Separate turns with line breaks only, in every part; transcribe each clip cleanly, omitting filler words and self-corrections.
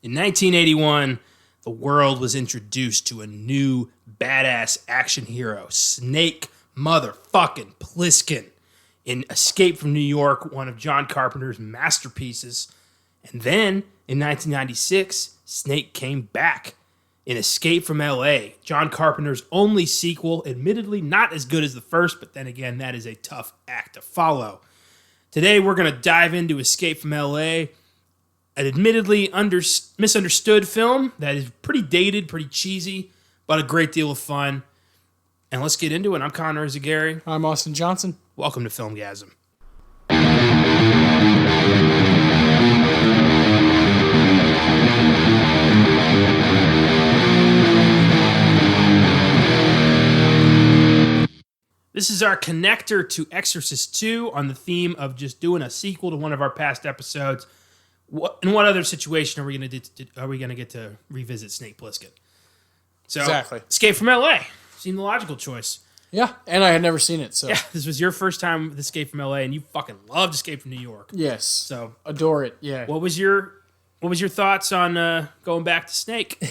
In 1981, the world was introduced to a new badass action hero, Snake motherfucking Plissken, in Escape from New York, one of John Carpenter's masterpieces. And then, in 1996, Snake came back in Escape from L.A., John Carpenter's only sequel, admittedly not as good as the first, but then again, that is a tough act to follow. Today, we're going to dive into Escape from L.A., an admittedly misunderstood film that is pretty dated, pretty cheesy, but a great deal of fun. And let's get into it. I'm Connor Eyzaguirre.
I'm Austin Johnson.
Welcome to Filmgazm. This is our connector to Exorcist 2 on the theme of just doing a sequel to one of our past episodes. In what other situation are we going to get to revisit Snake Plissken? So,
Exactly.
Escape from LA seemed the logical choice.
Yeah, and I had never seen it, so.
Yeah, this was your first time with Escape from LA, and you fucking loved Escape from New York.
Yes.
So
adore it, yeah.
What was your thoughts on going back to Snake?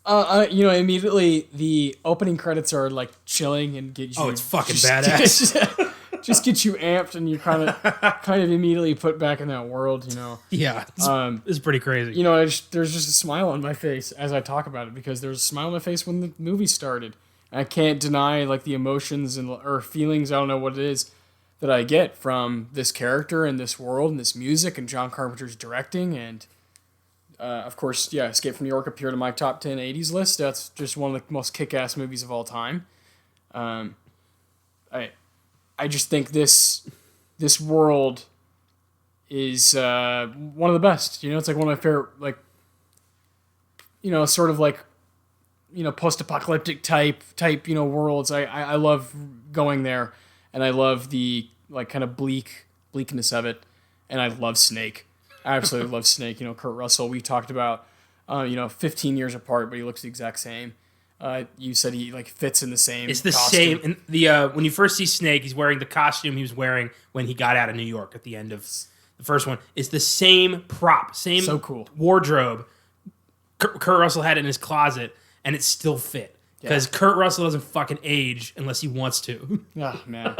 Immediately the opening credits are like chilling and get you.
Oh, it's fucking badass.
Just get you amped, and you kind of immediately put back in that world, you know.
Yeah, it's pretty crazy.
You know, there's just a smile on my face as I talk about it, because there's a smile on my face when the movie started. And I can't deny like the emotions or feelings, I don't know what it is, that I get from this character and this world and this music and John Carpenter's directing. And of course, yeah, Escape from New York appeared in my top 10 80s list. That's just one of the most kick-ass movies of all time. I just think this world is one of the best. You know, it's like one of my favorite, like, you know, sort of like, you know, post-apocalyptic type, you know, worlds. I love going there, and I love the like kind of bleakness of it, and I love Snake. I absolutely love Snake. You know, Kurt Russell. We talked about, 15 years apart, but he looks the exact same. You said he like fits in the same.
It's the
costume.
same. And the when you first see Snake, he's wearing the costume he was wearing when he got out of New York at the end of the first one. It's the same prop, same
So cool.
wardrobe. Kurt Russell had it in his closet, and it still fit because Kurt Russell doesn't fucking age unless he wants to.
Oh man,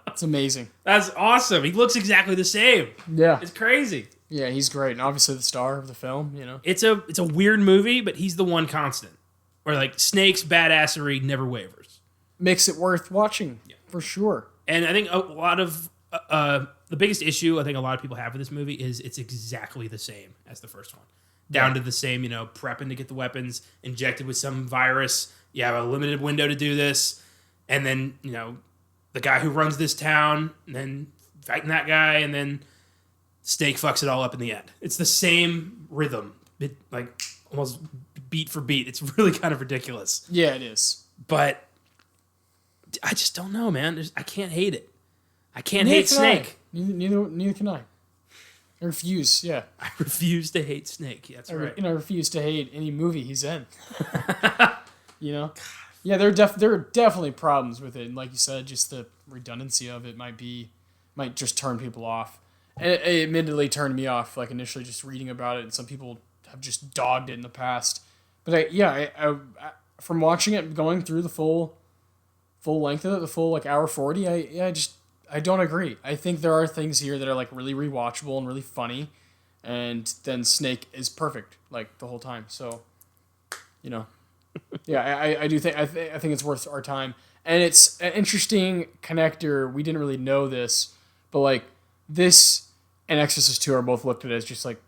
it's amazing.
That's awesome. He looks exactly the same.
Yeah,
It's crazy.
yeah, he's great, and obviously the star of the film. You know,
It's a weird movie, but he's the one constant. Where like Snake's badassery never wavers.
makes it worth watching for sure.
And I think a lot of the biggest issue I think a lot of people have with this movie is it's exactly the same as the first one. Down to the same, prepping to get the weapons, injected with some virus. You have a limited window to do this. And then, the guy who runs this town, and then fighting that guy, and then Snake fucks it all up in the end. It's the same rhythm. Like almost beat for beat. It's really kind of ridiculous.
Yeah, it is.
But I just don't know, man. I can't hate it. I can't hate Snake.
Neither can I. I refuse, yeah.
I refuse to hate Snake. That's right.
I refuse to hate any movie he's in. Yeah, there are definitely problems with it. And like you said, just the redundancy of it might just turn people off. And it admittedly turned me off, like initially just reading about it, and some people have just dogged it in the past. But I from watching it, going through the full length of it, the full like hour 40, I don't agree. I think there are things here that are like really rewatchable and really funny, and then Snake is perfect like the whole time. So, yeah, I do think I think it's worth our time, and it's an interesting connector. We didn't really know this, but like this and Exorcist 2 are both looked at as just like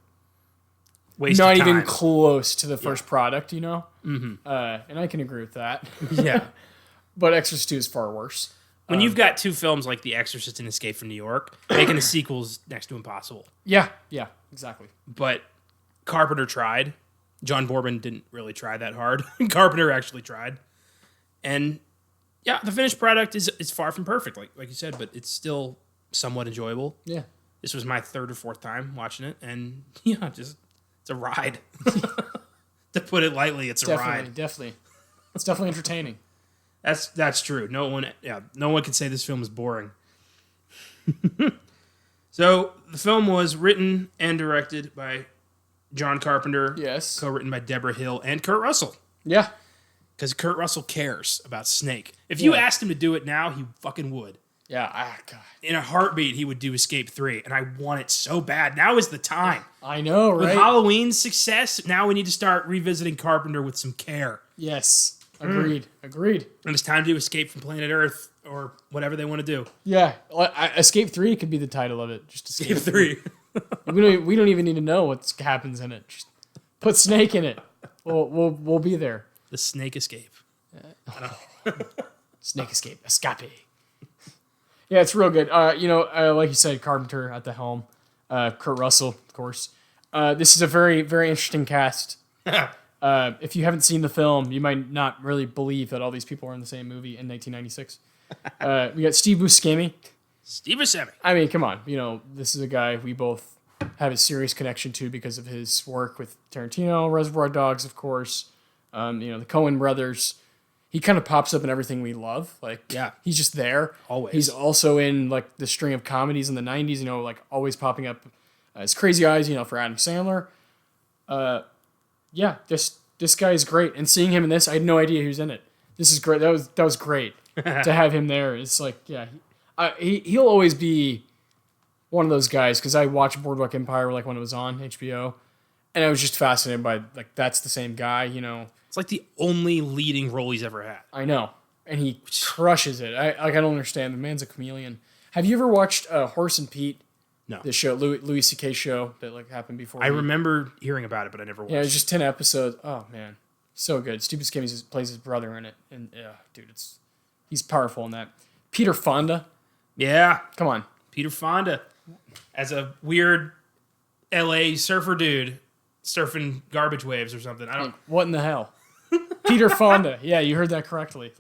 waste
not
of time.
even close to the first product, Mm-hmm. And I can agree with that.
Yeah.
But Exorcist 2 is far worse.
When you've got two films like The Exorcist and Escape from New York, making a sequel is next to impossible.
Yeah, exactly.
But Carpenter tried. John Boorman didn't really try that hard. Carpenter actually tried. And yeah, the finished product is far from perfect, like you said, but it's still somewhat enjoyable.
Yeah.
This was my third or fourth time watching it, and it's a ride. To put it lightly, it's a ride.
Definitely. It's definitely entertaining.
That's true. No one can say this film is boring. So the film was written and directed by John Carpenter.
Yes.
Co-written by Deborah Hill and Kurt Russell.
Yeah.
Because Kurt Russell cares about Snake. If you asked him to do it now, he fucking would.
Yeah. God.
In a heartbeat, he would do Escape 3. And I want it so bad. Now is the time.
I know, right?
With Halloween's success, now we need to start revisiting Carpenter with some care.
Yes. Agreed.
And it's time to escape from planet Earth or whatever they want to do.
Yeah. Escape 3 could be the title of it. Just Escape
3.
we don't even need to know what happens in it. Just put Snake in it. We'll be there.
The Snake Escape.
Snake Escape. Escape. Yeah, it's real good. Like you said, Carpenter at the helm. Kurt Russell, of course. This is a very, very interesting cast. If you haven't seen the film, you might not really believe that all these people are in the same movie in 1996. We got Steve Buscemi.
Steve Buscemi.
I mean, come on. This is a guy we both have a serious connection to because of his work with Tarantino, Reservoir Dogs, of course. The Coen brothers. He kind of pops up in everything we love. He's just there.
Always.
He's also in the string of comedies in the 90s, always popping up as Crazy Eyes, for Adam Sandler. This guy is great. And seeing him in this, I had no idea he was in it. This is great. That was great to have him there. It's he'll always be one of those guys because I watched Boardwalk Empire when it was on HBO, and I was just fascinated by that's the same guy.
It's like the only leading role he's ever had.
I know, and he crushes it. I don't understand. The man's a chameleon. Have you ever watched Horace and Pete?
No.
The show, Louis C.K. show that happened before.
I remember hearing about it, but I never watched it.
Yeah, it was just 10 episodes. Oh, man. So good. Steve Buscemi plays his brother in it. And, dude, he's powerful in that. Peter Fonda.
Yeah.
Come on.
Peter Fonda. As a weird L.A. surfer dude surfing garbage waves or something.
What in the hell? Peter Fonda. Yeah, you heard that correctly.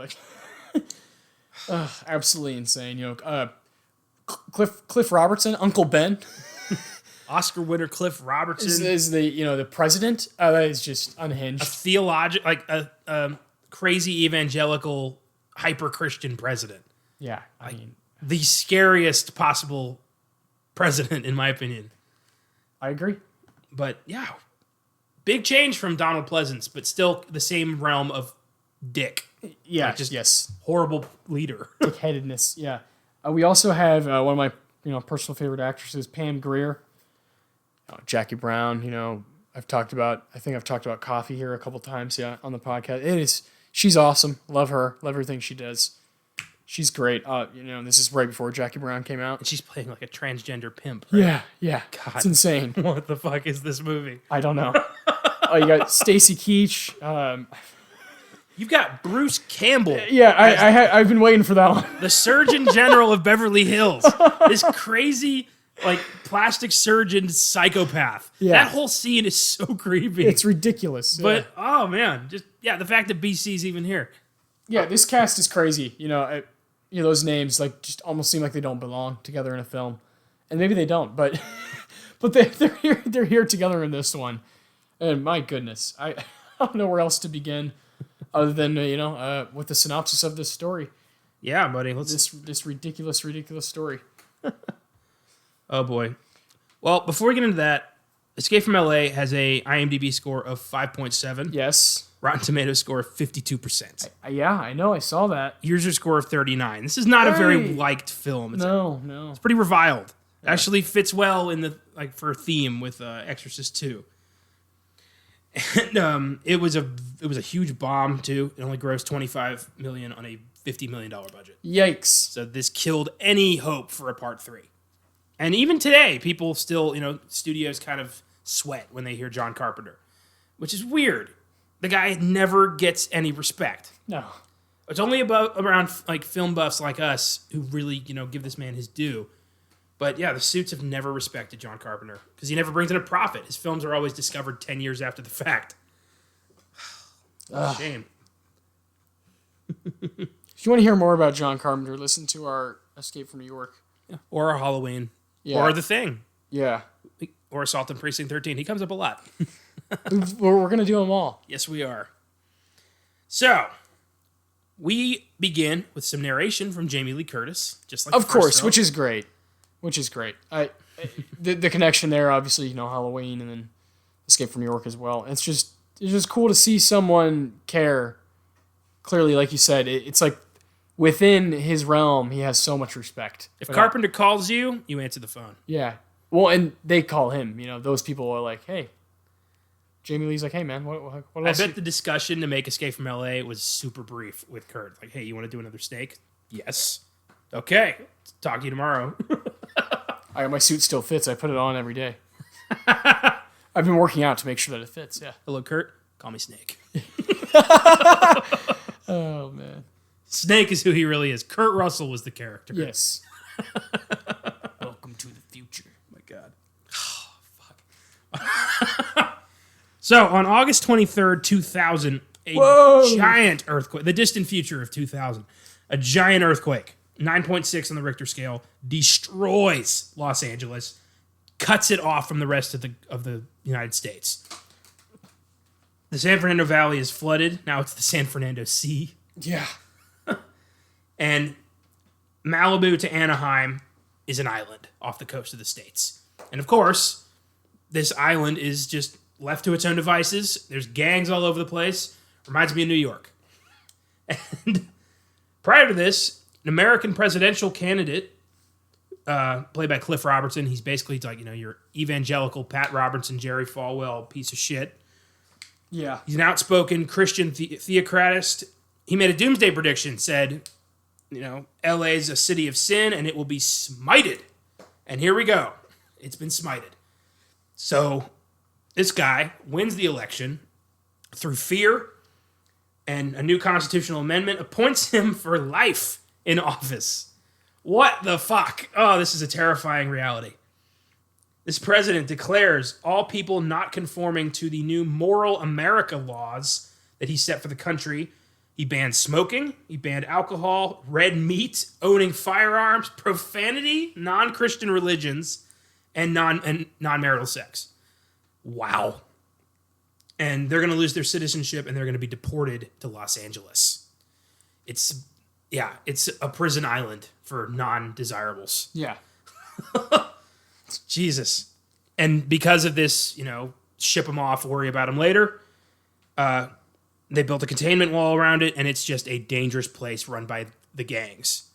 Absolutely insane. Cliff Robertson, Uncle Ben.
Oscar winner Cliff Robertson
is the president. That is just unhinged.
A crazy evangelical hyper Christian president.
Yeah, I mean
the scariest possible president in my opinion.
I agree.
But yeah, big change from Donald Pleasance, but still the same realm of dick.
Yeah,
horrible leader.
Dickheadedness. Yeah. We also have one of my personal favorite actresses, Pam Grier. Jackie Brown. I think I've talked about Coffee here a couple times. Yeah, on the podcast. She's awesome. Love her. Love everything she does. She's great. This is right before Jackie Brown came out.
And she's playing a transgender pimp. Right?
Yeah.
God,
it's insane.
What the fuck is this movie?
I don't know. You got Stacy Keach.
You've got Bruce Campbell.
Yeah, I've been waiting for that one.
The Surgeon General of Beverly Hills. This crazy, plastic surgeon psychopath. Yeah. That whole scene is so creepy.
It's ridiculous.
But, oh man, the fact that BC's even here.
Yeah, this cast is crazy. Those names just almost seem like they don't belong together in a film. And maybe they don't, but they're here together in this one. And my goodness, I don't know where else to begin. Other than with the synopsis of this story.
Yeah, buddy.
This ridiculous story.
Oh boy. Well, before we get into that, Escape from LA has a IMDb score of 5.7.
Yes.
Rotten Tomatoes score of 52%.
Yeah, I know. I saw that.
Here's your score of 39. This is not a very liked film.
No.
It's pretty reviled. It actually fits well in the for a theme with Exorcist 2. And it was a huge bomb too. It only grossed $25 million on a $50 million budget.
Yikes!
So this killed any hope for a part 3. And even today, people still, studios kind of sweat when they hear John Carpenter, which is weird. The guy never gets any respect.
No,
it's only around film buffs like us who really give this man his due. But yeah, the suits have never respected John Carpenter because he never brings in a profit. His films are always discovered 10 years after the fact. Shame.
If you want to hear more about John Carpenter, listen to our Escape from New York.
Yeah. Or our Halloween.
Yeah.
Or The Thing.
Yeah.
Or Assault on Precinct 13. He comes up a lot.
We're going to do them all.
Yes, we are. So, we begin with some narration from Jamie Lee Curtis. Just like
of course, which is great. The connection there, obviously, Halloween, and then Escape from New York as well. And it's just cool to see someone care. Clearly, like you said, it's like within his realm, he has so much respect.
If Carpenter calls you, you answer the phone.
Yeah. Well, and they call him. Those people are like, hey. Jamie Lee's like, hey, man, what else?
I bet the discussion to make Escape from L.A. was super brief with Kurt. Like, hey, you want to do another steak? Yes. Okay. Talk to you tomorrow.
My suit still fits. I put it on every day. I've been working out to make sure that it fits, yeah.
Hello, Kurt. Call me Snake.
Oh, man.
Snake is who he really is. Kurt Russell was the character.
Yes. Welcome to the future.
Oh, my God. Oh, fuck. So, on August 23rd, 2000, giant earthquake, the distant future of 2000, a giant earthquake, 9.6 on the Richter scale, destroys Los Angeles, cuts it off from the rest of the United States. The San Fernando Valley is flooded. Now it's the San Fernando Sea.
Yeah.
And Malibu to Anaheim is an island off the coast of the States. And of course, this island is just left to its own devices. There's gangs all over the place. Reminds me of New York. And prior to this, an American presidential candidate, played by Cliff Robertson, he's basically like, your evangelical Pat Robertson, Jerry Falwell piece of shit.
Yeah.
He's an outspoken Christian theocratist. He made a doomsday prediction, said, LA's a city of sin and it will be smited. And here we go. It's been smited. So this guy wins the election through fear, and a new constitutional amendment appoints him for life in office. What the fuck? Oh, this is a terrifying reality. This president declares all people not conforming to the new Moral America laws that he set for the country. He banned smoking, he banned alcohol, red meat, owning firearms, profanity, non-Christian religions, and non-marital sex. Wow. And they're going to lose their citizenship and they're going to be deported to Los Angeles. It's a prison island for non-desirables.
Yeah.
Jesus. And because of this, ship them off, worry about them later, they built a containment wall around it, and it's just a dangerous place run by the gangs.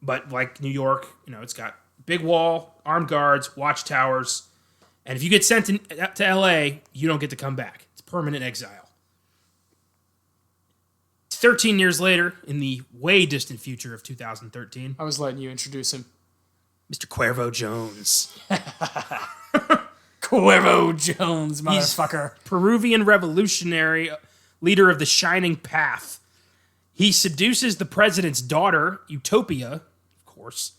But like New York, it's got big wall, armed guards, watchtowers. And if you get sent to L.A., you don't get to come back. It's permanent exile. 13 years later, in the way distant future of 2013...
I was letting you introduce him.
Mr. Cuervo Jones.
Cuervo Jones, motherfucker.
Peruvian revolutionary, leader of the Shining Path. He seduces the president's daughter, Utopia, of course,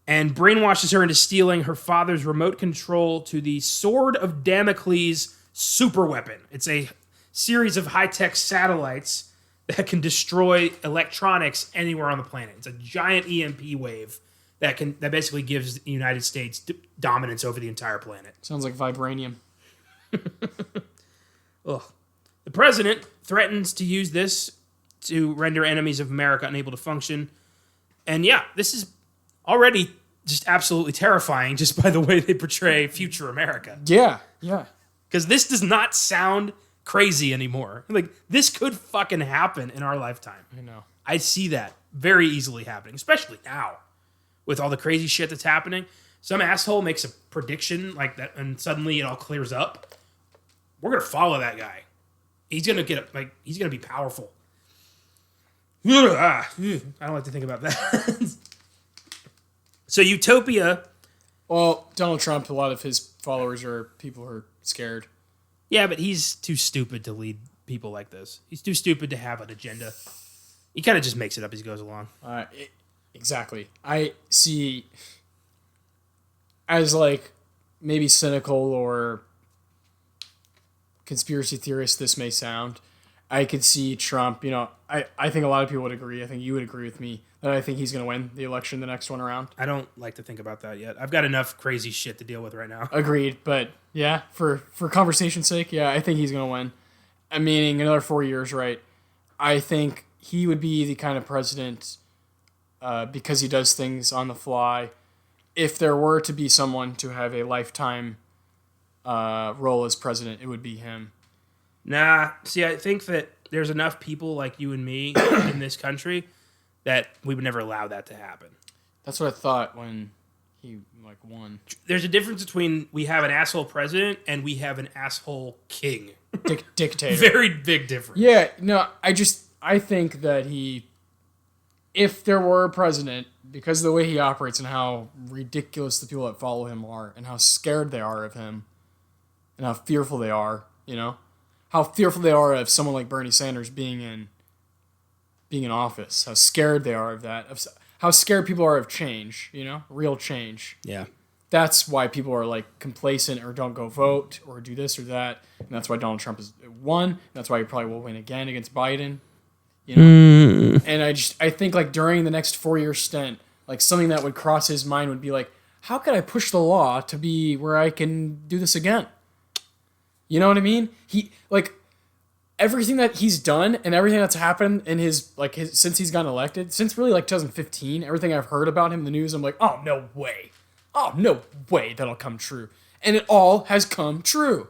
and brainwashes her into stealing her father's remote control to the Sword of Damocles superweapon. It's a series of high-tech satellites that can destroy electronics anywhere on the planet. It's a giant EMP wave that basically gives the United States dominance over the entire planet.
Sounds like vibranium.
Ugh. The president threatens to use this to render enemies of America unable to function. And yeah, this is already just absolutely terrifying just by the way they portray future America.
Yeah, yeah.
Because this does not sound crazy anymore. Like, this could fucking happen in our lifetime.
I know.
I see that very easily happening, especially now with all the crazy shit that's happening. Some asshole makes a prediction like that and suddenly it all clears up. We're going to follow that guy. He's going to he's going to be powerful. I don't like to think about that. So Utopia.
Well, Donald Trump, a lot of his followers are people who are scared.
Yeah, but he's too stupid to lead people like this. He's too stupid to have an agenda. He kind of just makes it up as he goes along.
Exactly. I see, as like maybe cynical or conspiracy theorist this may sound, I could see Trump, I think a lot of people would agree. I think you would agree with me that I think he's going to win the election the next one around.
I don't like to think about that yet. I've got enough crazy shit to deal with right now.
Agreed. But yeah, for conversation's sake, yeah, I think he's going to win. I'm meaning another 4 years, right? I think he would be the kind of president, because he does things on the fly. If there were to be someone to have a lifetime role as president, it would be him.
Nah, see, I think that there's enough people like you and me in this country that we would never allow that to happen.
That's what I thought when he won.
There's a difference between we have an asshole president and we have an asshole king.
Dictator.
Very big difference.
Yeah, no, I think that if there were a president, because of the way he operates and how ridiculous the people that follow him are and how scared they are of him and how fearful they are, how fearful they are of someone like Bernie Sanders being in office, how scared they are of that, how scared people are of change, real change.
Yeah.
That's why people are complacent or don't go vote or do this or that. And that's why Donald Trump has won. And that's why he probably will win again against Biden. And I think during the next 4-year stint, something that would cross his mind would be how could I push the law to be where I can do this again? You know what I mean? Everything that he's done and everything that's happened in his since he's gotten elected, since really 2015, everything I've heard about him in the news, I'm oh, no way. Oh, no way that'll come true. And it all has come true.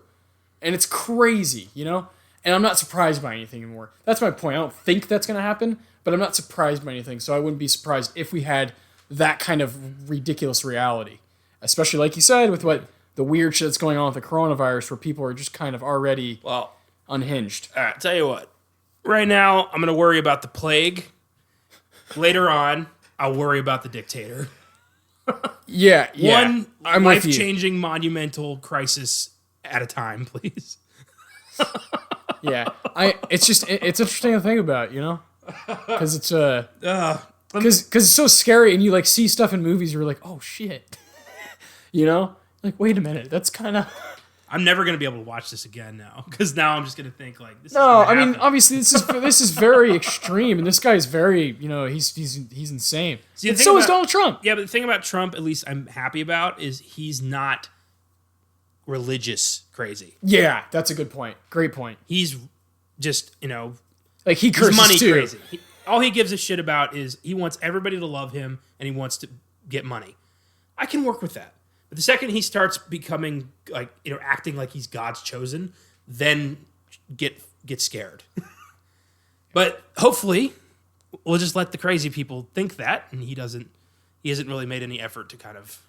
And it's crazy, And I'm not surprised by anything anymore. That's my point. I don't think that's going to happen, but I'm not surprised by anything. So I wouldn't be surprised if we had that kind of ridiculous reality. Especially, like you said, with what the weird shit that's going on with the coronavirus, where people are just kind of already unhinged.
All right, tell you what. Right now, I'm going to worry about the plague. Later on, I'll worry about the dictator.
Yeah.
One life-changing, monumental crisis at a time, please.
Yeah. It's interesting to think about, because it's because it's so scary, and you see stuff in movies, you're oh shit, wait a minute, that's kind of.
I'm never gonna be able to watch this again now, because now I'm just gonna think this.
No, I mean obviously this is very extreme, and this guy's very he's insane. See, and so is Donald Trump.
Yeah, but the thing about Trump, at least I'm happy about, is he's not religious crazy.
Yeah, that's a good point. Great point.
He's just
he curses
money
too.
Crazy. All he gives a shit about is he wants everybody to love him and he wants to get money. I can work with that. But the second he starts becoming acting like he's God's chosen, then get scared. But hopefully we'll just let the crazy people think that, and he hasn't really made any effort to kind of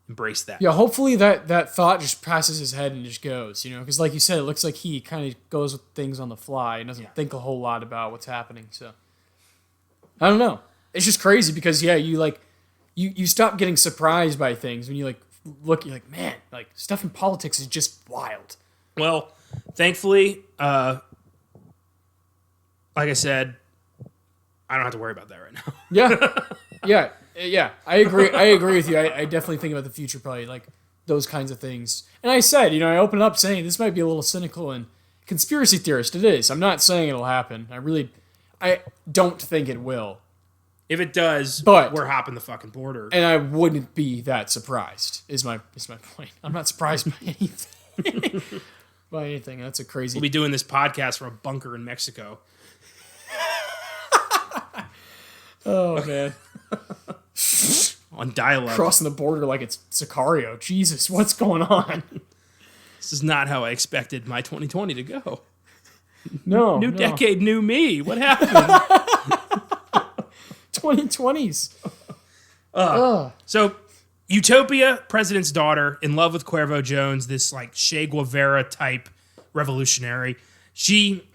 embrace that.
Yeah, hopefully that thought just passes his head and just goes, because like you said, it looks like he kind of goes with things on the fly and doesn't think a whole lot about what's happening. So I don't know. It's just crazy because you stop getting surprised by things when you look, you're man, stuff in politics is just wild.
Well, thankfully, like I said, I don't have to worry about that right now. Yeah. I agree with you. I definitely think about the future, probably those kinds of things. And I said, I opened up saying this might be a little cynical and conspiracy theorist. It is. I'm not saying it'll happen. I don't think it will. If it does,
but
we're hopping the fucking border.
And I wouldn't be that surprised, is my point. I'm not surprised by anything. That's a crazy...
We'll be doing this podcast from a bunker in Mexico.
Oh, man.
On dial-up.
Crossing the border like it's Sicario. Jesus, what's going on?
This is not how I expected my 2020 to go.
No.
New decade, new me. What happened?
2020s.
So, Utopia, President's Daughter, in love with Cuervo Jones, this Che Guevara type revolutionary. She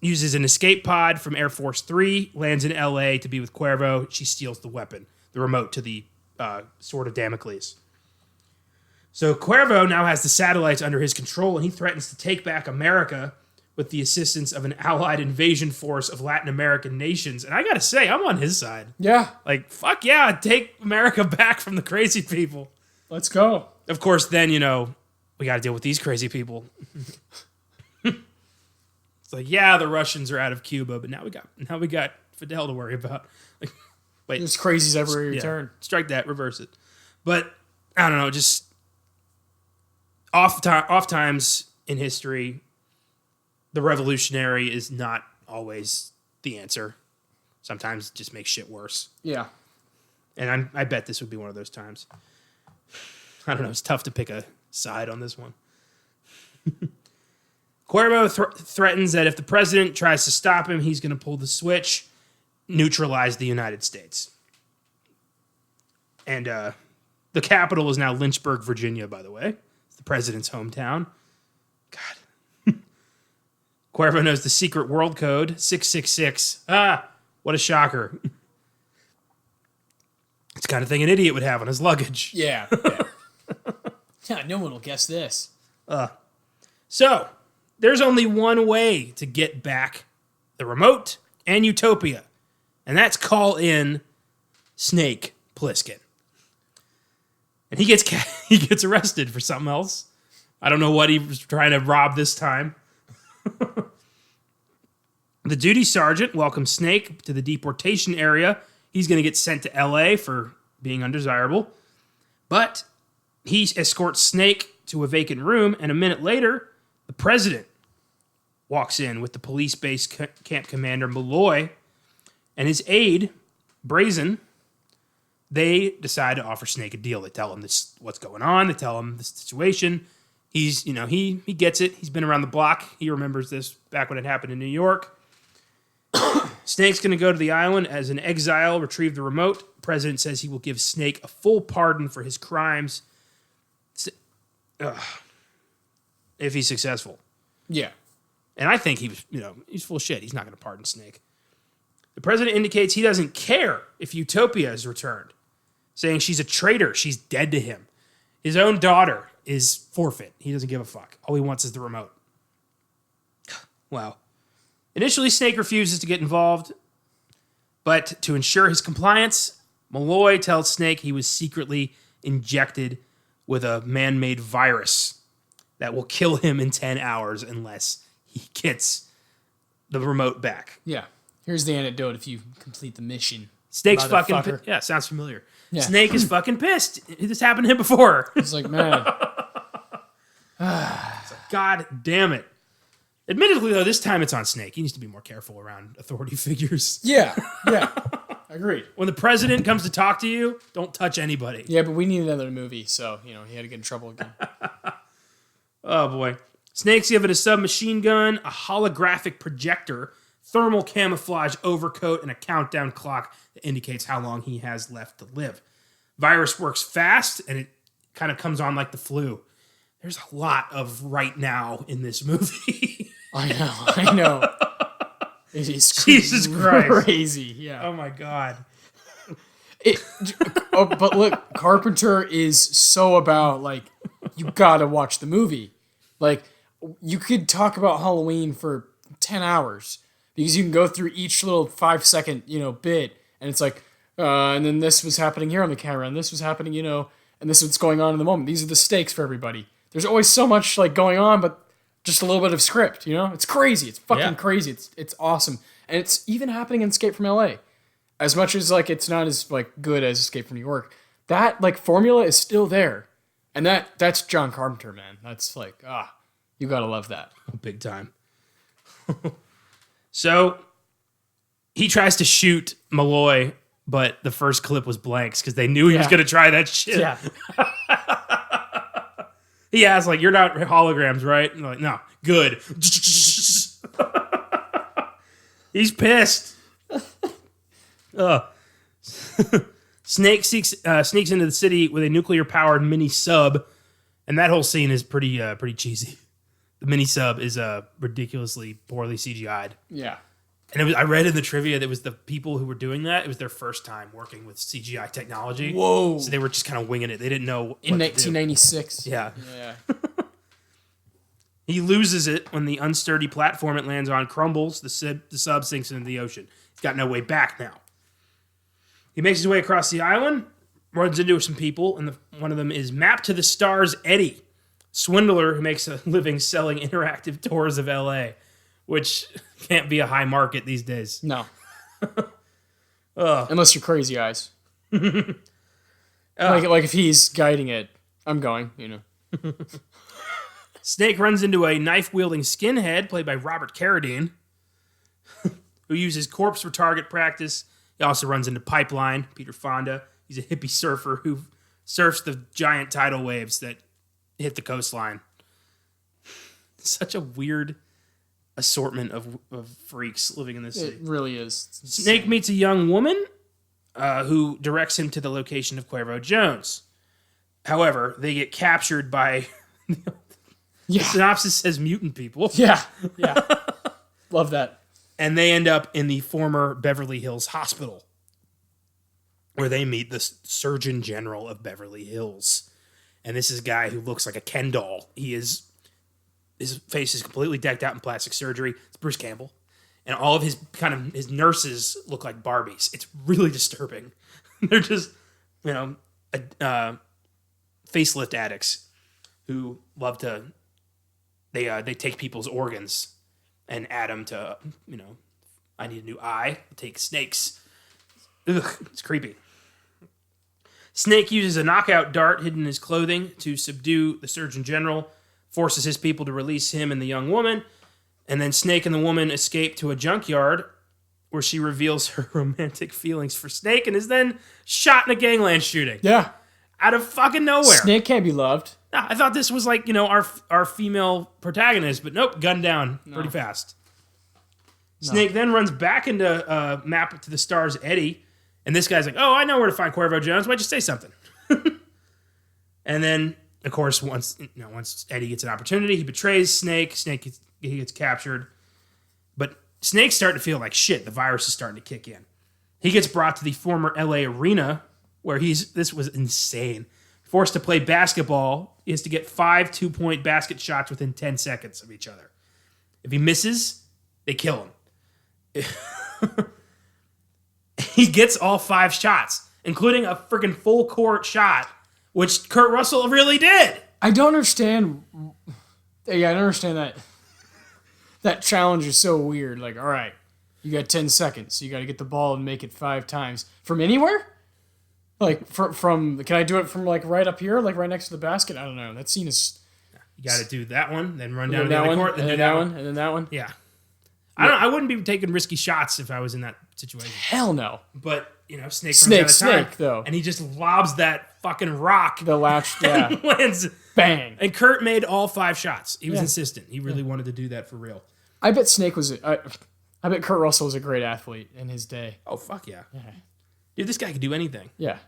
uses an escape pod from Air Force 3, lands in LA to be with Cuervo. She steals the weapon, the remote to the Sword of Damocles. So Cuervo now has the satellites under his control, and he threatens to take back America with the assistance of an allied invasion force of Latin American nations. And I gotta say, I'm on his side.
Yeah.
Fuck yeah, take America back from the crazy people.
Let's go.
Of course, then, we gotta deal with these crazy people. It's the Russians are out of Cuba, but now we got Fidel to worry about. Wait.
There's crazies everywhere you turn.
Strike that, reverse it. But, I don't know, just oft times in history, the revolutionary is not always the answer. Sometimes it just makes shit worse.
Yeah.
And I bet this would be one of those times. I don't know. It's tough to pick a side on this one. Cuervo threatens that if the president tries to stop him, he's going to pull the switch, neutralize the United States. And the capital is now Lynchburg, Virginia, by the way. It's the president's hometown. God. Cuervo knows the secret world code, 666. Ah, what a shocker. It's the kind of thing an idiot would have on his luggage.
Yeah. Yeah, no one will guess this.
So, there's only one way to get back the remote and Utopia, and that's call in Snake Plissken. And he gets arrested for something else. I don't know what he was trying to rob this time. The duty sergeant welcomes Snake to the deportation area. He's going to get sent to L.A. for being undesirable. But he escorts Snake to a vacant room, and a minute later, the president walks in with the police base camp commander Malloy and his aide, Brazen. They decide to offer Snake a deal. They tell him this what's going on. They tell him the situation. He's, he gets it. He's been around the block. He remembers this back when it happened in New York. Snake's going to go to the island as an exile, retrieve the remote. The president says he will give Snake a full pardon for his crimes if he's successful.
Yeah.
And I think he was, he's full of shit. He's not going to pardon Snake. The president indicates he doesn't care if Utopia is returned, saying she's a traitor. She's dead to him. His own daughter is forfeit. He doesn't give a fuck. All he wants is the remote. Wow. Initially, Snake refuses to get involved, but to ensure his compliance, Malloy tells Snake he was secretly injected with a man-made virus that will kill him in 10 hours unless he gets the remote back.
Yeah. Here's the antidote if you complete the mission.
Snake's fucking... Yeah, sounds familiar.
Yeah.
Snake is fucking pissed. This happened to him before.
It's like, man.
God damn it. Admittedly, though, this time it's on Snake. He needs to be more careful around authority figures.
Yeah. Agreed.
When the president comes to talk to you, don't touch anybody.
Yeah, but we need another movie, so, he had to get in trouble again.
Oh, boy. Snake's given a submachine gun, a holographic projector, thermal camouflage overcoat, and a countdown clock that indicates how long he has left to live. Virus works fast, and it kind of comes on like the flu. There's a lot of right now in this movie.
I know. It is
Jesus Christ.
Crazy, yeah.
Oh, my God.
But look, Carpenter is so about, you gotta watch the movie. You could talk about Halloween for 10 hours because you can go through each little 5-second, bit, and it's and then this was happening here on the camera, and this was happening, and this is what's going on in the moment. These are the stakes for everybody. There's always so much, going on, but just a little bit of script, It's crazy. It's fucking crazy. It's awesome. And it's even happening in Escape from L.A. As much as, it's not as, good as Escape from New York, that, formula is still there. And that's John Carpenter, man. That's, you gotta love that.
Big time. So, he tries to shoot Malloy, but the first clip was blanks because they knew he was going to try that shit.
Yeah.
He asked, you're not holograms, right? And they're like, no, good. He's pissed. Snake sneaks into the city with a nuclear-powered mini sub, and that whole scene is pretty cheesy. The mini sub is ridiculously poorly CGI'd.
Yeah.
And I read in the trivia that it was the people who were doing that. It was their first time working with CGI technology.
Whoa!
So they were just kind of winging it. They didn't know
in 1996.
Yeah.
Yeah.
He loses it when the unsturdy platform it lands on crumbles. The sub sinks into the ocean. He's got no way back now. He makes his way across the island, runs into some people, and one of them is Map to the Stars Eddie, swindler who makes a living selling interactive tours of L.A., which can't be a high market these days.
No. Unless you're Crazy Eyes. If he's guiding it, I'm going,
Snake runs into a knife-wielding skinhead played by Robert Carradine, who uses corpse for target practice. He also runs into Pipeline, Peter Fonda. He's a hippie surfer who surfs the giant tidal waves that hit the coastline. Such a weird assortment of freaks living in this city.
It really is.
Snake meets a young woman who directs him to the location of Cuervo Jones. However, they get captured by... The synopsis says mutant people.
Yeah. Love that.
And they end up in the former Beverly Hills Hospital, where they meet the Surgeon General of Beverly Hills. And this is a guy who looks like a Ken doll. His face is completely decked out in plastic surgery. It's Bruce Campbell. And all of his nurses look like Barbies. It's really disturbing. They're just, facelift addicts who love to, they take people's organs and add them to, I need a new eye. Take snakes. Ugh, it's creepy. Snake uses a knockout dart hidden in his clothing to subdue the Surgeon General, forces his people to release him and the young woman, and then Snake and the woman escape to a junkyard where she reveals her romantic feelings for Snake and is then shot in a gangland shooting.
Yeah.
Out of fucking nowhere.
Snake can't be loved.
I thought this was like, our female protagonist, but nope, gunned down pretty fast. Snake then runs back into Map to the Stars Eddie, and this guy's like, oh, I know where to find Cuervo Jones. Why'd you say something? And then, of course, once Eddie gets an opportunity, he betrays Snake. He gets captured. But Snake's starting to feel like shit. The virus is starting to kick in. He gets brought to the former LA arena, where this was insane. Forced to play basketball, he has to get 5 2-point basket shots within 10 seconds of each other. If he misses, they kill him. He gets all 5 shots, including a freaking full court shot, which Kurt Russell really did.
I don't understand. Yeah, I don't understand that. That challenge is so weird. Like, all right, you got 10 seconds. So you got to get the ball and make it 5 times. From anywhere? Like, from can I do it from, like, right up here? Like, right next to the basket? I don't know. That scene is...
You got to do that one, then run down to the other court, then do that one.
And then that one?
Yeah. I wouldn't be taking risky shots if I was in that situation.
Hell no.
But, Snake,
though.
And he just lobs that fucking rock.
The latch, yeah.
And lands.
Bang.
And Kurt made all 5 shots. He was insistent. He really wanted to do that for real.
I bet I bet Kurt Russell was a great athlete in his day.
Oh, fuck yeah. Dude, this guy could do anything.
Yeah.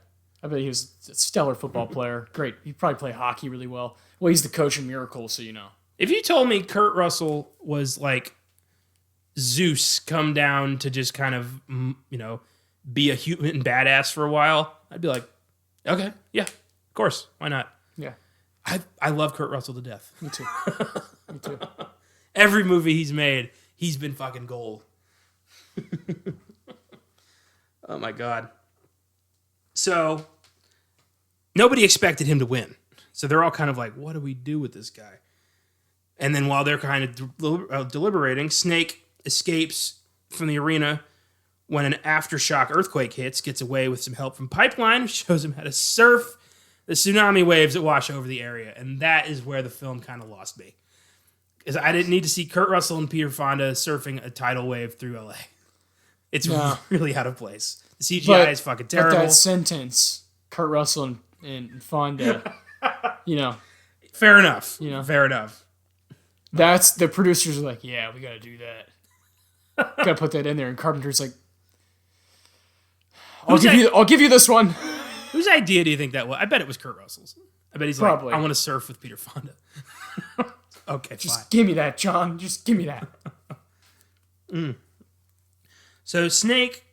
I bet he was a stellar football player. Great. He'd probably play hockey really well. Well, he's the coach of Miracle, so you know.
If you told me Kurt Russell was like Zeus come down to just kind of, be a human badass for a while, I'd be like, okay, yeah, of course. Why not?
Yeah.
I love Kurt Russell to death.
Me too. Me too.
Every movie he's made, he's been fucking gold. Oh my God. So, nobody expected him to win. So they're all kind of like, what do we do with this guy? And then while they're kind of deliberating, Snake escapes from the arena when an aftershock earthquake hits, gets away with some help from Pipeline, shows him how to surf the tsunami waves that wash over the area. And that is where the film kind of lost me. Because I didn't need to see Kurt Russell and Peter Fonda surfing a tidal wave through LA. It's really out of place. The CGI is fucking terrible.
But that sentence, Kurt Russell and Fonda,
Fair enough. Fair enough.
That's the producers are like, yeah, we got to do that. Got to put that in there. And Carpenter's like, I'll give you this one.
Whose idea do you think that was? I bet it was Kurt Russell's. I bet he's
Probably.
like, I want to surf with Peter Fonda. Okay,
Just
fine.
give me that, John. Just give me that.
So Snake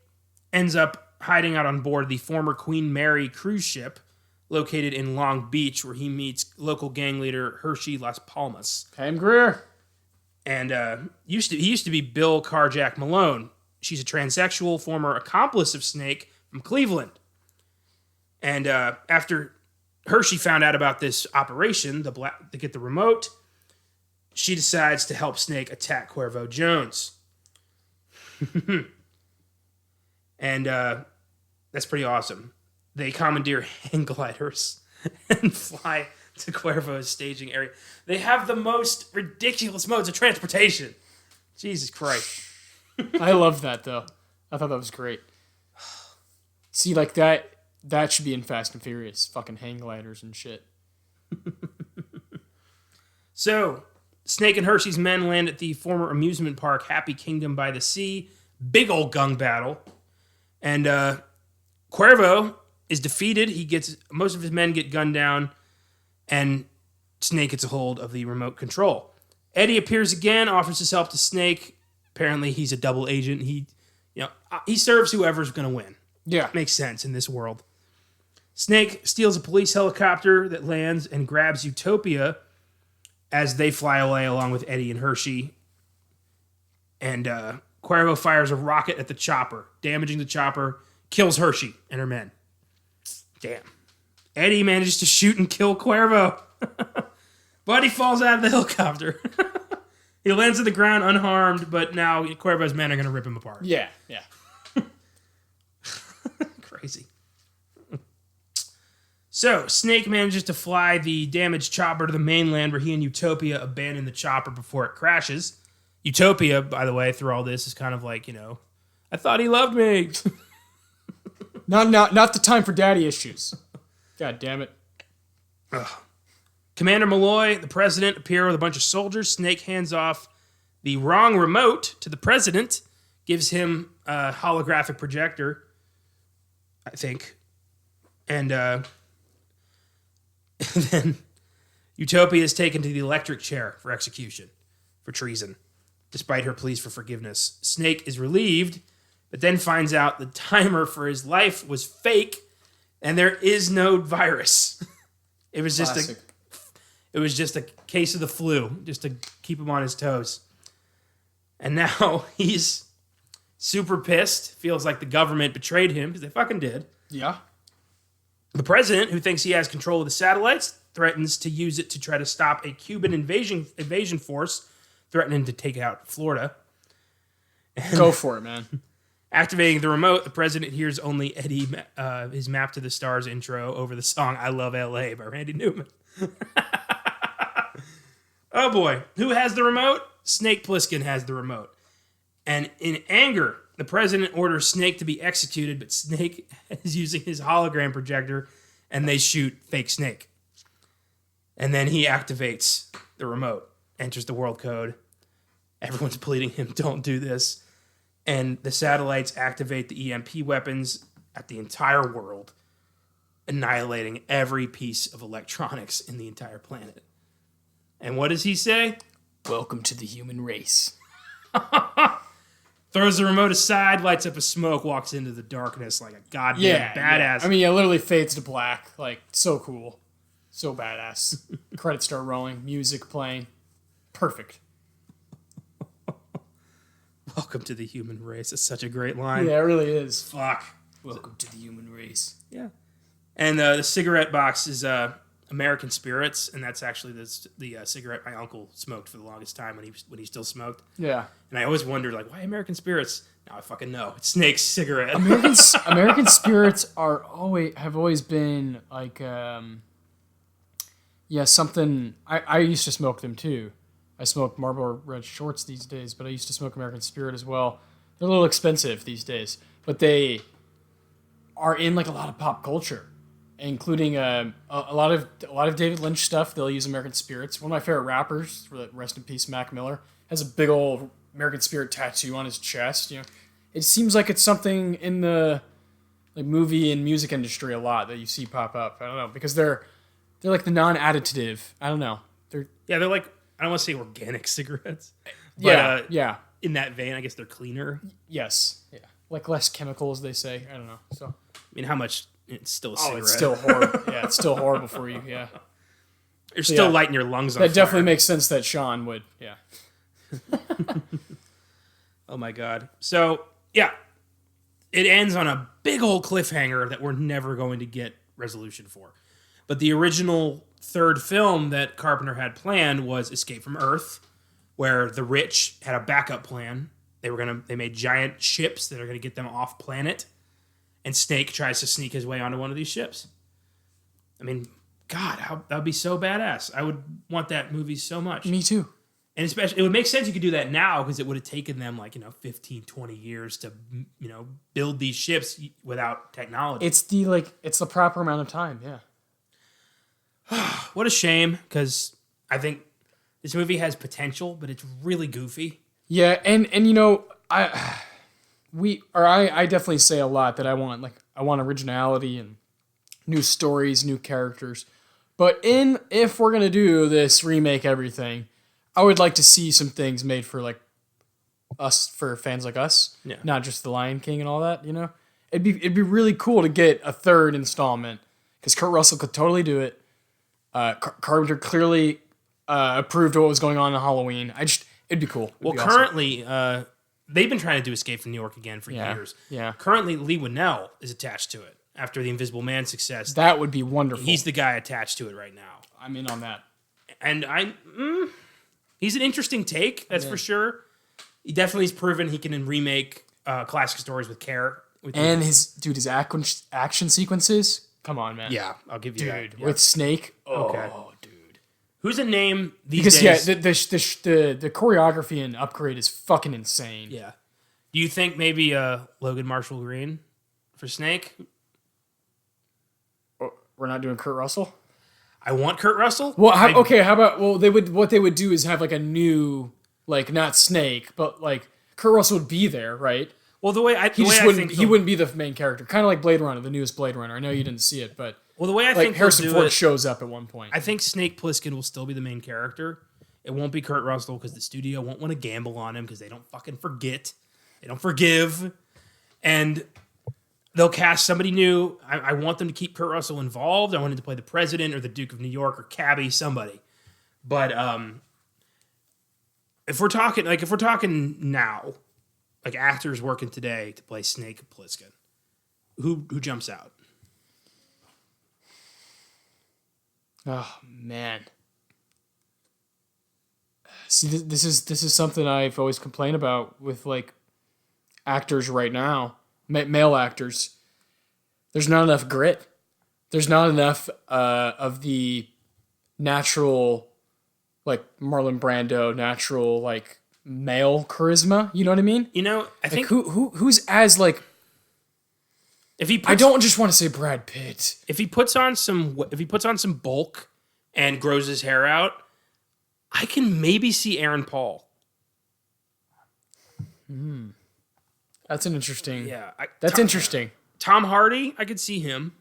ends up hiding out on board the former Queen Mary cruise ship located in Long Beach, where he meets local gang leader Hershey Las Palmas.
Pam Grier.
And he used to be Bill Carjack Malone. She's a transsexual former accomplice of Snake from Cleveland. And after Hershey found out about this operation, to get the remote, she decides to help Snake attack Cuervo Jones. And that's pretty awesome. They commandeer hang gliders and fly to Cuervo's staging area. They have the most ridiculous modes of transportation. Jesus Christ.
I love that, though. I thought that was great. See, like that should be in Fast and Furious. Fucking hang gliders and shit.
So, Snake and Hershey's men land at the former amusement park Happy Kingdom by the Sea. Big old gung battle. And Cuervo is defeated. Most of his men get gunned down, and Snake gets a hold of the remote control. Eddie appears again, offers his help to Snake. Apparently, he's a double agent. He serves whoever's going to win.
Yeah.
Makes sense in this world. Snake steals a police helicopter that lands and grabs Utopia as they fly away along with Eddie and Hershey. And Cuervo fires a rocket at the chopper, damaging the chopper, kills Hershey and her men. Damn. Eddie manages to shoot and kill Cuervo. But he falls out of the helicopter. He lands on the ground unharmed, but now Cuervo's men are going to rip him apart.
Yeah.
Crazy. So, Snake manages to fly the damaged chopper to the mainland where he and Utopia abandon the chopper before it crashes. Utopia, by the way, through all this, is kind of like, I thought he loved me.
Not the time for daddy issues. God damn it.
Ugh. Commander Malloy, the president, appear with a bunch of soldiers. Snake hands off the wrong remote to the president, gives him a holographic projector, I think. And then Utopia is taken to the electric chair for execution for treason, despite her pleas for forgiveness. Snake is relieved, but then finds out the timer for his life was fake, and there is no virus. It was
Classic.
just a case of the flu, just to keep him on his toes. And now he's super pissed, feels like the government betrayed him, because they fucking did.
Yeah.
The president, who thinks he has control of the satellites, threatens to use it to try to stop a Cuban invasion force threatening to take out Florida.
Go for it, man.
Activating the remote, the president hears only Eddie, his Map to the Stars intro over the song I Love L.A. by Randy Newman. Oh boy. Who has the remote? Snake Plissken has the remote. And in anger, the president orders Snake to be executed, but Snake is using his hologram projector, and they shoot fake Snake. And then he activates the remote, enters the world code. Everyone's pleading him, don't do this. And the satellites activate the EMP weapons at the entire world, annihilating every piece of electronics in the entire planet. And what does he say?
Welcome to the human race.
Throws the remote aside, lights up a smoke, walks into the darkness like a goddamn badass.
Yeah. I mean, it literally fades to black. Like, so cool. So badass. Credits start rolling. Music playing. Perfect.
Welcome to the human race. It's such a great line.
Yeah, it really is.
Fuck.
Welcome to the human race.
Yeah. And the cigarette box is American Spirits, and that's actually the cigarette my uncle smoked for the longest time when he still smoked.
Yeah.
And I always wondered, like, why American Spirits? Now I fucking know. It's Snake's cigarette.
American Spirits have always been like, something. I used to smoke them too. I smoke Marlboro Red Shorts these days, but I used to smoke American Spirit as well. They're a little expensive these days, but they are in like a lot of pop culture, including a lot of David Lynch stuff. They'll use American Spirits. One of my favorite rappers, rest in peace, Mac Miller, has a big old American Spirit tattoo on his chest. It seems like it's something in the like movie and music industry a lot that you see pop up. I don't know, because they're like the non-additive. I don't know.
They're like, I don't want to say organic cigarettes. But,
yeah.
In that vein, I guess they're cleaner.
Yes. Yeah. Like less chemicals, they say. I don't know. So.
I mean, how much? It's still a cigarette.
It's still horrible. Yeah, it's still horrible for you. Yeah.
You're still lighting your lungs on fire.
That definitely makes sense that Sean would. Yeah.
Oh my God. So, yeah. It ends on a big old cliffhanger that we're never going to get resolution for. But the original third film that Carpenter had planned was Escape from Earth, where the rich had a backup plan. They made giant ships that are going to get them off planet, and Snake tries to sneak his way onto one of these ships. I mean, God, that would be so badass. I would want that movie so much.
Me too.
And especially, it would make sense you could do that now, because it would have taken them 15, 20 years to, build these ships without technology.
It's the proper amount of time. Yeah.
What a shame, because I think This movie has potential, but it's really goofy.
Yeah, and I definitely say a lot that I want originality and new stories, new characters. But if we're gonna do this remake everything, I would like to see some things made for like us, for fans like us, not just The Lion King and all that. It'd be really cool to get a third installment because Kurt Russell could totally do it. Carpenter clearly approved of what was going on in Halloween. It'd be cool.
Well, currently, they've been trying to do Escape from New York again for years.
Yeah.
Currently, Lee Winnell is attached to it after the Invisible Man success.
That would be wonderful.
He's the guy attached to it right now.
I'm in on that.
And he's an interesting take, that's for sure. He definitely has proven he can remake classic stories with care.
And his action sequences. Come on, man.
Yeah, I'll give you that.
With Snake.
Okay.
Oh, dude.
Who's a name these days?
Because the choreography in Upgrade is fucking insane.
Yeah. Do you think maybe Logan Marshall Green for Snake?
We're not doing Kurt Russell?
I want Kurt Russell.
Well, how about what they would do is have like a new, like, not Snake, but like Kurt Russell would be there, right?
Well, he
wouldn't be the main character. Kind of like Blade Runner, the newest Blade Runner. I know you didn't see it, but
the way I think
Harrison Ford shows up at one point.
I think Snake Plissken will still be the main character. It won't be Kurt Russell because the studio won't want to gamble on him because they don't fucking forget. They don't forgive. And they'll cast somebody new. I want them to keep Kurt Russell involved. I want him to play the president or the Duke of New York or Cabby, somebody. But if we're talking now, like actors working today to play Snake Plissken, who jumps out?
Oh man. See, this is something I've always complained about with like actors right now, male actors. There's not enough grit. There's not enough of the natural, like Marlon Brando, natural like male charisma. You know what I mean?
I think
who's as like. I don't just want to say Brad Pitt.
If he puts on some bulk and grows his hair out, I can maybe see Aaron Paul.
That's an interesting.
Yeah,
that's interesting.
Tom Hardy, I could see him.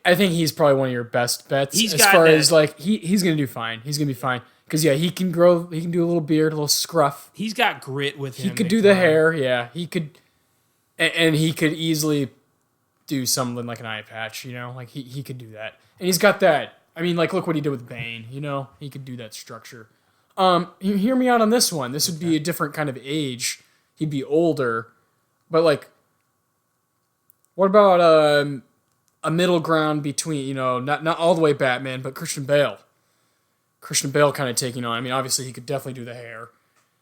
I think he's probably one of your best bets he's gonna do fine. He's gonna be fine because he can grow. He can do a little beard, a little scruff.
He's got grit with him.
He could do the hair. Yeah, he could. And he could easily do something like an eye patch, like he could do that. And he's got that. I mean, like, look what he did with Bane, he could do that structure. Hear me out on this one. This would be a different kind of age. He'd be older. But, like, what about a middle ground between, not all the way Batman, but Christian Bale? Christian Bale kind of taking on. I mean, obviously, he could definitely do the hair.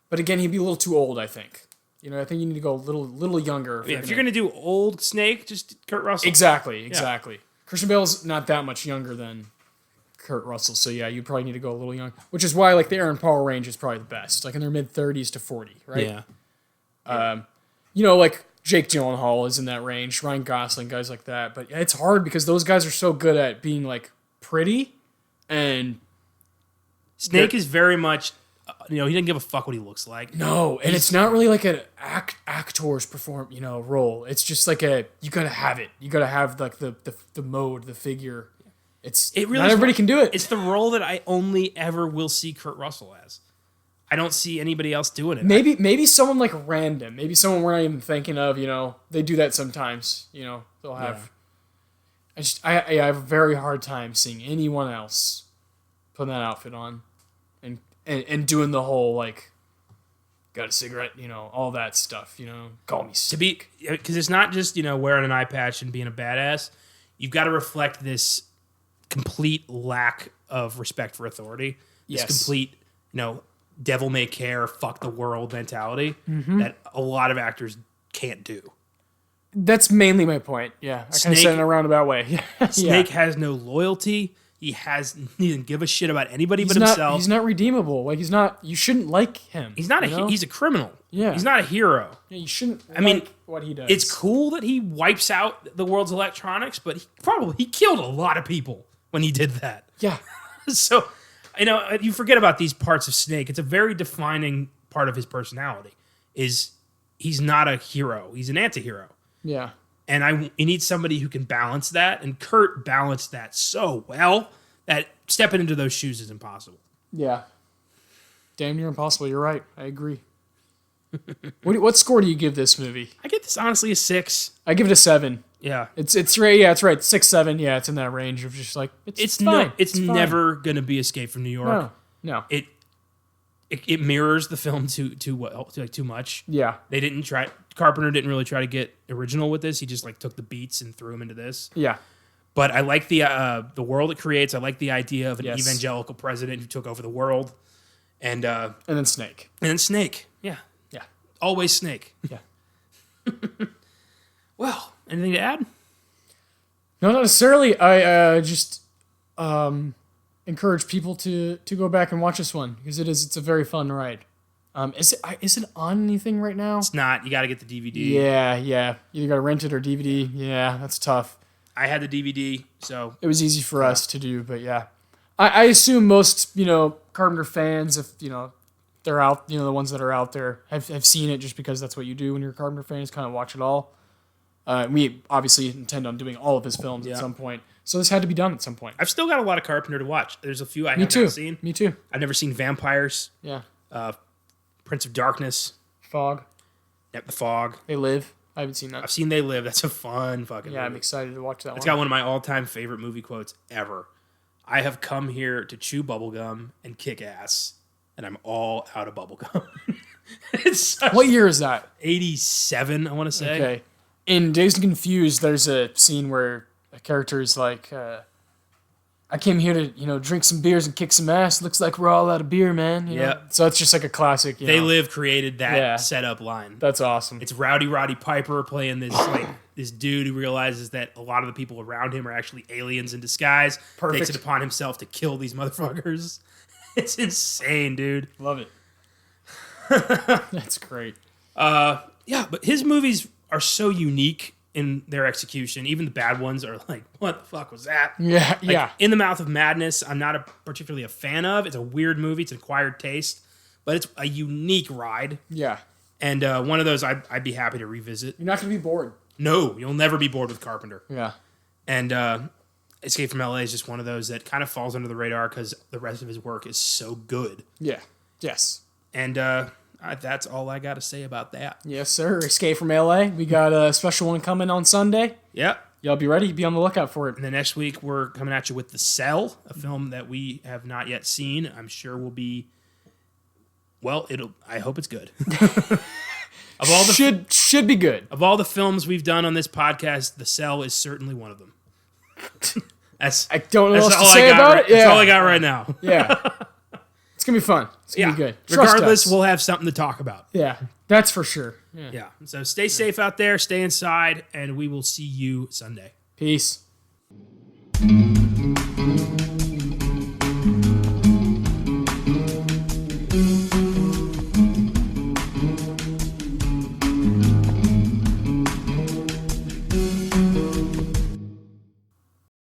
But again, he'd be a little too old, I think. I think you need to go a little younger.
If you're gonna do old Snake, just Kurt Russell.
Exactly. Yeah. Christian Bale's not that much younger than Kurt Russell, so yeah, you probably need to go a little young. Which is why, like, the Aaron Paul range is probably the best, like in their mid-30s to 40, right? Yeah. Like Jake Gyllenhaal is in that range, Ryan Gosling, guys like that. But it's hard because those guys are so good at being like pretty, and
Snake is very much. He doesn't give a fuck what he looks like.
No, and it's not really like an actor's role. It's just like you gotta have it. You gotta have like the mode, the figure. Not everybody can do it.
It's the role that I only ever will see Kurt Russell as. I don't see anybody else doing it.
Maybe someone like random. Maybe someone we're not even thinking of. They do that sometimes. They'll have. Yeah. I have a very hard time seeing anyone else putting that outfit on. And doing the whole, like, got a cigarette, all that stuff, call me sick.
Because it's not just, wearing an eye patch and being a badass. You've got to reflect this complete lack of respect for authority. This complete, devil may care, fuck the world mentality that a lot of actors can't do.
That's mainly my point, yeah. I kind of said it in a roundabout way.
Snake has no loyalty. He doesn't give a shit about anybody but himself.
He's not redeemable. Like, you shouldn't like him.
He's not he's a criminal.
Yeah.
He's not a hero.
Yeah, you shouldn't what he does.
It's cool that he wipes out the world's electronics, but he killed a lot of people when he did that.
Yeah.
So You forget about these parts of Snake. It's a very defining part of his personality. Is he's not a hero. He's an anti-hero.
Yeah.
And you need somebody who can balance that. And Kurt balanced that so well that stepping into those shoes is impossible.
Yeah. Damn near impossible. You're right. I agree. What score do you give this movie?
I give this honestly a 6.
I give it a 7.
Yeah.
It's right. Yeah, it's right. 6, 7. Yeah, it's in that range of just like it's fine.
It's
fine.
never gonna be Escape from New York.
No.
It mirrors the film too well, too much.
Yeah.
Carpenter didn't really try to get original with this. He just like took the beats and threw them into this.
Yeah.
But I like the world it creates. I like the idea of an
Yes.
evangelical president who took over the world, and
then Snake.
And then Snake. Yeah.
Yeah.
Always Snake.
Yeah.
Well, anything to add?
No, not necessarily. I just encourage people to go back and watch this one because it's a very fun ride. Is it on anything right now?
It's not. You got to get the DVD.
Yeah. Either got to rent it or DVD. Yeah, that's tough.
I had the DVD, so
it was easy for us to do, but yeah. I assume most, Carpenter fans, if, they're out, the ones that are out there have seen it just because that's what you do when you're a Carpenter fan, is kind of watch it all. We obviously intend on doing all of his films at some point, so this had to be done at some point.
I've still got a lot of Carpenter to watch. There's a few I haven't seen.
Me too.
I've never seen Vampires.
Yeah.
Prince of Darkness.
Fog.
Yep, The Fog.
They Live. I haven't seen that.
I've seen They Live. That's a fun fucking movie.
I'm excited to watch that one.
It's got one of my all-time favorite movie quotes ever. I have come here to chew bubblegum and kick ass, and I'm all out of bubblegum.
What year is that?
87, I want to say.
Okay. In Dazed and Confused, there's a scene where a character is like, I came here to, drink some beers and kick some ass. Looks like we're all out of beer, man.
Yeah.
So it's just like a classic.
They Live created that setup line.
That's awesome.
It's Rowdy Roddy Piper playing this this dude who realizes that a lot of the people around him are actually aliens in disguise.
Perfect.
Takes it upon himself to kill these motherfuckers. It's insane, dude.
Love it. That's great.
Yeah, but his movies are so unique in their execution. Even the bad ones are like, what the fuck was that?
Yeah.
In the Mouth of Madness, I'm not particularly a fan of. It's a weird movie. It's an acquired taste, but it's a unique ride.
Yeah.
And one of those I'd be happy to revisit.
You're not going to be bored.
No, you'll never be bored with Carpenter.
Yeah.
And Escape from LA is just one of those that kind of falls under the radar because the rest of his work is so good.
Yeah. Yes.
And that's all I got to say about that.
Yes, sir. Escape from LA. We got a special one coming on Sunday.
Yep.
Y'all be ready. Be on the lookout for it.
And then next week, we're coming at you with The Cell, a film that we have not yet seen. I'm sure will be, well, I hope it's good. Of all the
should be good.
Of all the films we've done on this podcast, The Cell is certainly one of them.
I don't know what else to say about it.
That's all I got right now.
Yeah. It's going to be fun. It's going to be good.
Regardless, we'll have something to talk about.
Yeah, that's for sure.
Yeah. So stay safe out there, stay inside, and we will see you Sunday.
Peace.